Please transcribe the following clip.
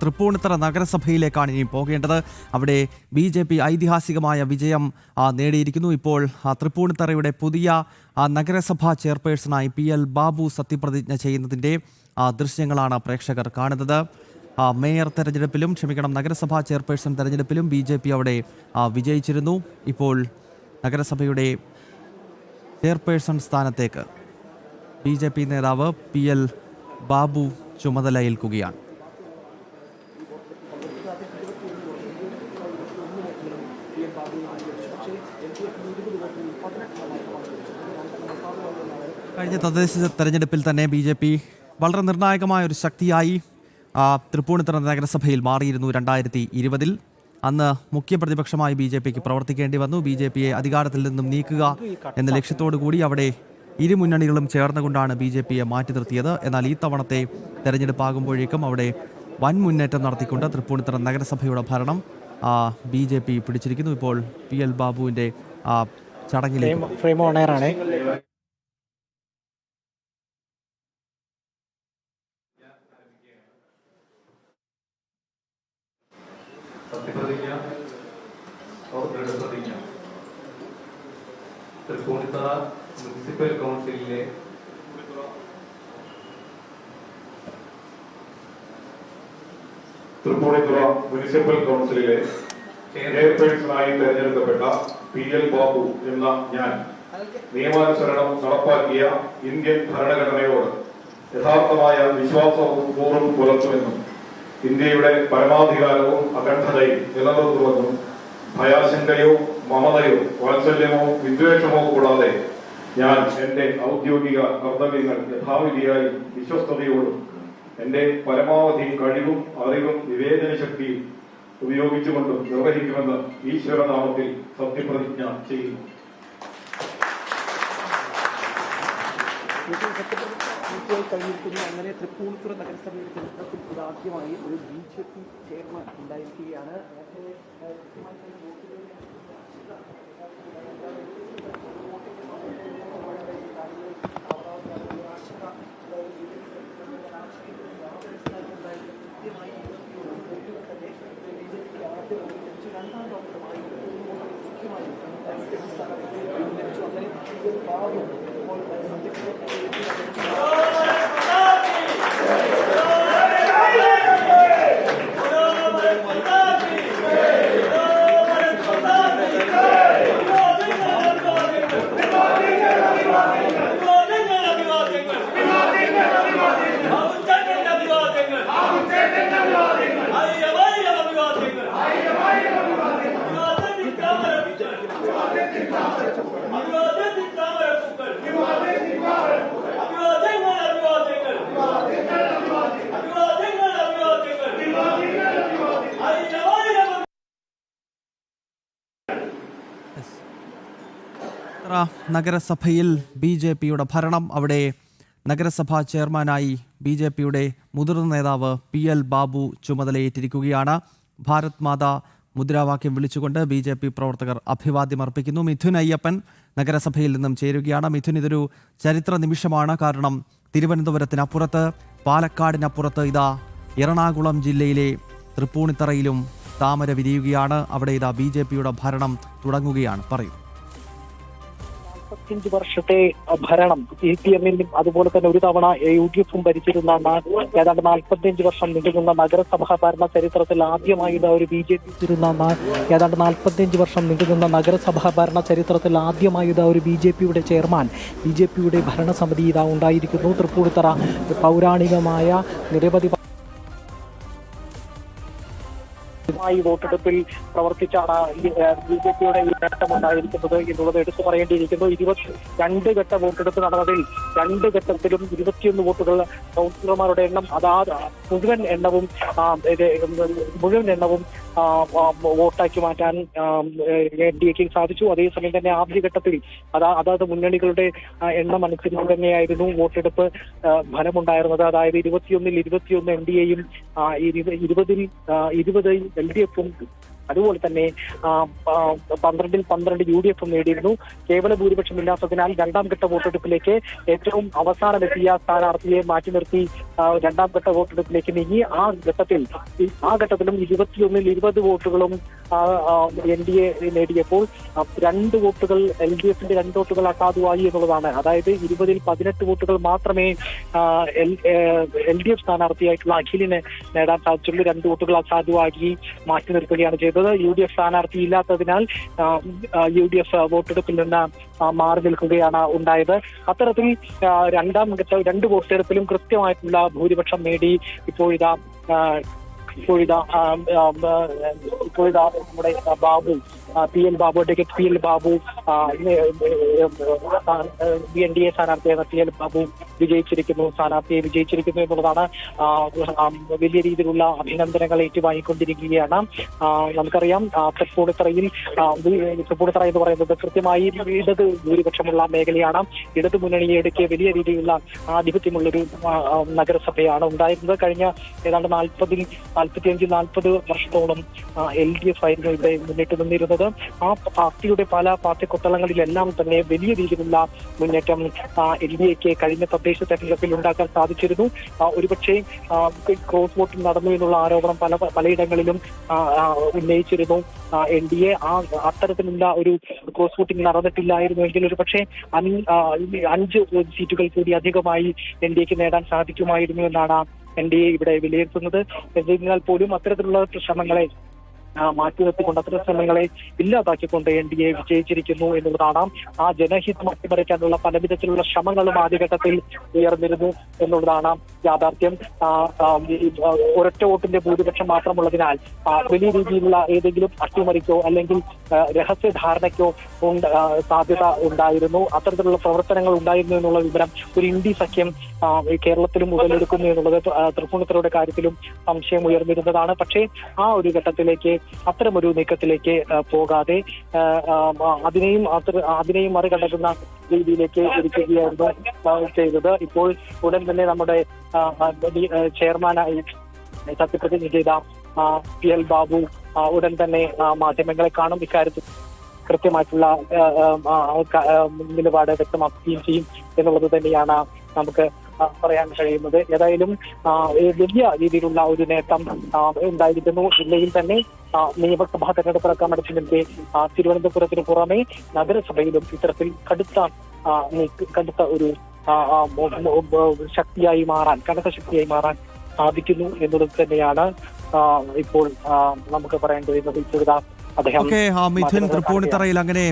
തൃപ്പൂണിത്തറ നഗരസഭയിലേക്കാണ് ഇനി പോകേണ്ടത്. അവിടെ BJP ഐതിഹാസികമായ വിജയം നേടിയിരിക്കുന്നു. ഇപ്പോൾ തൃപ്പൂണിത്തറയുടെ പുതിയ നഗരസഭാ ചെയർപേഴ്സണായി PL ബാബു സത്യപ്രതിജ്ഞ ചെയ്യുന്നതിൻ്റെ ദൃശ്യങ്ങളാണ് പ്രേക്ഷകർ കാണുന്നത്. മേയർ തെരഞ്ഞെടുപ്പിലും നഗരസഭാ ചെയർപേഴ്സൺ തെരഞ്ഞെടുപ്പിലും BJP അവിടെ വിജയിച്ചിരുന്നു. ഇപ്പോൾ നഗരസഭയുടെ ചെയർപേഴ്സൺ സ്ഥാനത്തേക്ക് BJP നേതാവ് PL ബാബു ചുമതലയേൽക്കുകയാണ്. കഴിഞ്ഞ തദ്ദേശ തെരഞ്ഞെടുപ്പിൽ തന്നെ BJP വളരെ നിർണായകമായ ഒരു ശക്തിയായി തൃപ്പൂണിത്തറ നഗരസഭയിൽ മാറിയിരുന്നു 2020-ൽ. അന്ന് മുഖ്യപ്രതിപക്ഷമായി BJPക്ക് പ്രവർത്തിക്കേണ്ടി വന്നു. BJPയെ അധികാരത്തിൽ നിന്നും നീക്കുക എന്ന ലക്ഷ്യത്തോടു കൂടി അവിടെ ഇരുമുന്നണികളും ചേർന്നുകൊണ്ടാണ് BJPയെ മാറ്റി നിർത്തിയത്. എന്നാൽ ഈ തവണത്തെ തെരഞ്ഞെടുപ്പാകുമ്പോഴേക്കും അവിടെ വൻ മുന്നേറ്റം നടത്തിക്കൊണ്ട് തൃപ്പൂണിത്തറ നഗരസഭയുടെ ഭരണം BJP പിടിച്ചിരിക്കുന്നു. ഇപ്പോൾ PL ബാബുവിൻ്റെ ചടങ്ങിലേക്ക് സത്യപ്രതിജ്ഞ ദൃഢപ്രതിജ്ഞ. തൃപ്പൂണിത്തറ മുനിസിപ്പൽ കൗൺസിലിലെ ചെയർപേഴ്സണായി തെരഞ്ഞെടുക്കപ്പെട്ട PL ബാബു എന്ന ഞാൻ നിയമാനുസരണം നടപ്പാക്കിയ ഇന്ത്യൻ ഭരണഘടനയോട് യഥാർത്ഥമായ വിശ്വാസപൂർവ്വം പുലർത്തുമെന്നും ഇന്ത്യയുടെ പരമാധികാരവും അഖണ്ഡതയും നിലനിർത്തുമെന്നും ഭയാശങ്കയോ മമതയോ വാത്സല്യമോ വിദ്വേഷമോ കൂടാതെ ഞാൻ എന്റെ ഔദ്യോഗിക കർത്തവ്യങ്ങൾ യഥാവിധിയായി വിശ്വസ്തയോടും എന്റെ പരമാവധി കഴിവും അറിവും വിവേചന ശക്തിയും ഉപയോഗിച്ചുകൊണ്ടും നിർവഹിക്കുമെന്ന് ഈശ്വരനാമത്തിൽ സത്യപ്രതിജ്ഞ ചെയ്യുന്നു. കഴിഞ്ഞിരിക്കുന്നു. അങ്ങനെ തൃപ്പൂണിത്തുറ നഗരസഭയുടെ ചരിത്രത്തിൽ ഇതാദ്യമായി ഒരു BJP ചെയർമാൻ ഉണ്ടായിരിക്കുകയാണ്. നഗരസഭയിൽ BJPയുടെ ഭരണം. അവിടെ നഗരസഭാ ചെയർമാനായി BJPയുടെ മുതിർന്ന നേതാവ് PL ബാബു ചുമതലയേറ്റിരിക്കുകയാണ്. ഭാരത് മാതാ മുദ്രാവാക്യം വിളിച്ചുകൊണ്ട് BJP പ്രവർത്തകർ അഭിവാദ്യം അർപ്പിക്കുന്നു. മിഥുൻ അയ്യപ്പൻ നഗരസഭയിൽ നിന്നും ചേരുകയാണ്. മിഥുൻ, ഇതൊരു ചരിത്ര നിമിഷമാണ്. കാരണം തിരുവനന്തപുരത്തിനപ്പുറത്ത്, പാലക്കാടിനപ്പുറത്ത് ഇതാ എറണാകുളം ജില്ലയിലെ തൃപ്പൂണിത്തറയിലും താമര വിരിയുകയാണ്. അവിടെ ഇതാ BJPയുടെ ഭരണം തുടങ്ങുകയാണ്. പറയൂ. 45 വർഷത്തെ ഭരണം CPM-നും അതുപോലെ തന്നെ ഒരു തവണ UDF-ഉം ഭരിച്ചിരുന്ന ഏതാണ്ട് 45 വർഷം നീണ്ടുനിന്ന നഗരസഭാ ഭരണ ചരിത്രത്തിൽ ആദ്യമായി ഒരു BJP ഏതാണ്ട് 45 വർഷം നീണ്ടുനിന്ന നഗരസഭാ ഭരണ ചരിത്രത്തിൽ ആദ്യമായി ഒരു BJPയുടെ ചെയർമാൻ, BJPയുടെ ഭരണസമിതി ഇതാ ഉണ്ടായിരിക്കുന്നു. തൃപ്പൂണിത്തറ പൗരാണികമായ നിരവധി വോട്ടെടുപ്പിൽ പ്രവർത്തിച്ചാണ് BJPയുടെ ഈ നേട്ടമുണ്ടായിരിക്കുന്നത് എന്നുള്ളത് എടുത്തു പറയേണ്ടിയിരിക്കുന്നു. 22 ഘട്ട വോട്ടെടുപ്പ് നടന്നതിൽ 2 ഘട്ടത്തിലും 21 വോട്ടുകൾ കൗൺസിലർമാരുടെ എണ്ണം മുഴുവൻ എണ്ണവും വോട്ടാക്കി മാറ്റാൻ NDAക്ക് സാധിച്ചു. അതേസമയം തന്നെ ആദ്യഘട്ടത്തിൽ അതാത് മുന്നണികളുടെ എണ്ണം അനുസരിച്ച് തന്നെയായിരുന്നു വോട്ടെടുപ്പ് ഫലമുണ്ടായിരുന്നത്. അതായത് 21-ൽ 21 NDAയും 20-ൽ LDF-ഉം അതുപോലെ തന്നെ 12-ൽ 12 UDF-ഉം നേടിയിരുന്നു. കേവല ഭൂരിപക്ഷമില്ലാത്തതിനാൽ രണ്ടാം ഘട്ട വോട്ടെടുപ്പിലേക്ക് ഏറ്റവും അവസാനമെത്തിയ സ്ഥാനാർത്ഥിയെ മാറ്റി നിർത്തി രണ്ടാം ഘട്ട വോട്ടെടുപ്പിലേക്ക് നീങ്ങി. ആ ഘട്ടത്തിലും 21-ൽ 20 വോട്ടുകളും NDA നേടിയപ്പോൾ 2 വോട്ടുകൾ LDFന്റെ 2 വോട്ടുകൾ അസാധുവായി എന്നുള്ളതാണ്. അതായത് 20-ൽ 18 വോട്ടുകൾ മാത്രമേ LDF സ്ഥാനാർത്ഥിയായിട്ടുള്ള അഖിലിന് നേടാൻ സാധിച്ചുള്ളൂ. 2 വോട്ടുകൾ അസാധുവാക്കി മാറ്റി നിർത്തുകയാണ് ചെയ്തത്. UDF സ്ഥാനാർത്ഥി ഇല്ലാത്തതിനാൽ UDF വോട്ടെടുപ്പിൽ നിന്ന് മാറി നിൽക്കുകയാണ് ഉണ്ടായത്. അത്തരത്തിൽ രണ്ടാം ഘട്ട 2 വോട്ടെടുപ്പിലും കൃത്യമായിട്ടുള്ള ഭൂരിപക്ഷം നേടി ഇപ്പോഴിതാ നമ്മുടെ Babu PL Babu advocate PL Babu NDA സ്ഥാനാർത്ഥിയായ PL Babu സ്ഥാനാർത്ഥിയെ വിജയിച്ചിരിക്കുന്നു എന്നുള്ളതാണ് വലിയ രീതിയിലുള്ള അഭിനന്ദനങ്ങൾ ഏറ്റുവാങ്ങിക്കൊണ്ടിരിക്കുകയാണ്. നമുക്കറിയാം തൃപ്പൂണിത്തറ എന്ന് പറയുന്നത് കൃത്യമായി ഇടത് ഭൂരിപക്ഷമുള്ള മേഖലയാണ്. ഇടത് മുന്നണിയെടുക്കെ വലിയ രീതിയിലുള്ള ആധിപത്യമുള്ളൊരു നഗരസഭയാണ് ഉണ്ടായിരുന്നത്. കഴിഞ്ഞ ഏതാണ്ട് 45-40 വർഷത്തോളം LDF ആയിരുന്നു ഇവിടെ മുന്നിട്ട് നിന്നിരുന്നത്. ആ പല പാർട്ടി കൊത്തളങ്ങളിലെല്ലാം തന്നെ വലിയ രീതിയിലുള്ള മുന്നേറ്റം LDAക്ക് കഴിഞ്ഞ തദ്ദേശ തെരഞ്ഞെടുപ്പിൽ ഉണ്ടാക്കാൻ സാധിച്ചിരുന്നു. ഒരുപക്ഷെ ക്രോസ് വോട്ടിംഗ് നടന്നു എന്നുള്ള ആരോപണം പലയിടങ്ങളിലും ഉന്നയിച്ചിരുന്നു. NDA അത്തരത്തിലുള്ള ഒരു ക്രോസ് വോട്ടിംഗ് നടന്നിട്ടില്ലായിരുന്നുവെങ്കിൽ ഒരു പക്ഷേ 5 സീറ്റുകൾ കൂടി അധികമായി NDAക്ക് നേടാൻ സാധിക്കുമായിരുന്നു എന്നാണ് NDA ഇവിടെ വിലയിരുത്തുന്നത്. എന്നാൽ പോലും അത്തരത്തിലുള്ള ശ്രമങ്ങളെ മാറ്റിനിർത്തിക്കൊണ്ട് അത്തരം ശ്രമങ്ങളെ ഇല്ലാതാക്കിക്കൊണ്ട് NDA വിജയിച്ചിരിക്കുന്നു എന്നുള്ളതാണ്. ആ ജനഹിതം അട്ടിമറിക്കാനുള്ള പലവിധത്തിലുള്ള ശ്രമങ്ങളും ആദ്യഘട്ടത്തിൽ ഉയർന്നിരുന്നു എന്നുള്ളതാണ് യാഥാർത്ഥ്യം. ഒരൊറ്റ വോട്ടിന്റെ ഭൂരിപക്ഷം മാത്രമുള്ളതിനാൽ വലിയ രീതിയിലുള്ള ഏതെങ്കിലും അട്ടിമറിക്കോ അല്ലെങ്കിൽ രഹസ്യധാരണയ്ക്കോ സാധ്യത ഉണ്ടായിരുന്നു. അത്തരത്തിലുള്ള പ്രവർത്തനങ്ങൾ ഉണ്ടായിരുന്നു എന്നുള്ള വിവരം ഒരു ഇന്ത്യ സഖ്യം കേരളത്തിലും ഉടലെടുക്കുന്നു എന്നുള്ളത് തൃപ്പൂണിത്തുറയുടെ കാര്യത്തിലും സംശയം ഉയർന്നിരുന്നതാണ്. പക്ഷേ ആ ഒരു ഘട്ടത്തിലേക്ക് അത്തരമൊരു നീക്കത്തിലേക്ക് പോകാതെ അതിനെയും മറികടക്കുന്ന രീതിയിലേക്ക് ഇരിക്കുകയായിരുന്നു ചെയ്തത്. ഇപ്പോൾ ഉടൻ തന്നെ നമ്മുടെ ചെയർമാനായി സത്യപ്രതിജ്ഞ ചെയ്ത PL ബാബു ഉടൻ തന്നെ മാധ്യമങ്ങളെ കാണും. ഇക്കാര്യത്തിൽ കൃത്യമായിട്ടുള്ള നിലപാട് വ്യക്തമാക്കുകയും ചെയ്യും എന്നുള്ളത് തന്നെയാണ് നമുക്ക് പറയാൻ കഴിയുന്നത്. ഏതായാലും വലിയ രീതിയിലുള്ള ഒരു നേട്ടം ഉണ്ടായിരിക്കുന്നു. ജില്ലയിൽ തന്നെ നിയമസഭാ തെരഞ്ഞെടുപ്പ് നടക്കാൻ അടുത്ത് തിരുവനന്തപുരത്തിന് പുറമെ നഗരസഭയിലും ഇത്തരത്തിൽ കടുത്ത ഒരു കനത്ത ശക്തിയായി മാറാൻ സാധിക്കുന്നു എന്നുള്ളത് തന്നെയാണ് ഇപ്പോൾ നമുക്ക് പറയാൻ കഴിയുന്നത്. ഇപ്പോഴത്തെ അദ്ദേഹം മിഥുൻ, തൃപ്പൂണിത്തറയിൽ അങ്ങനെ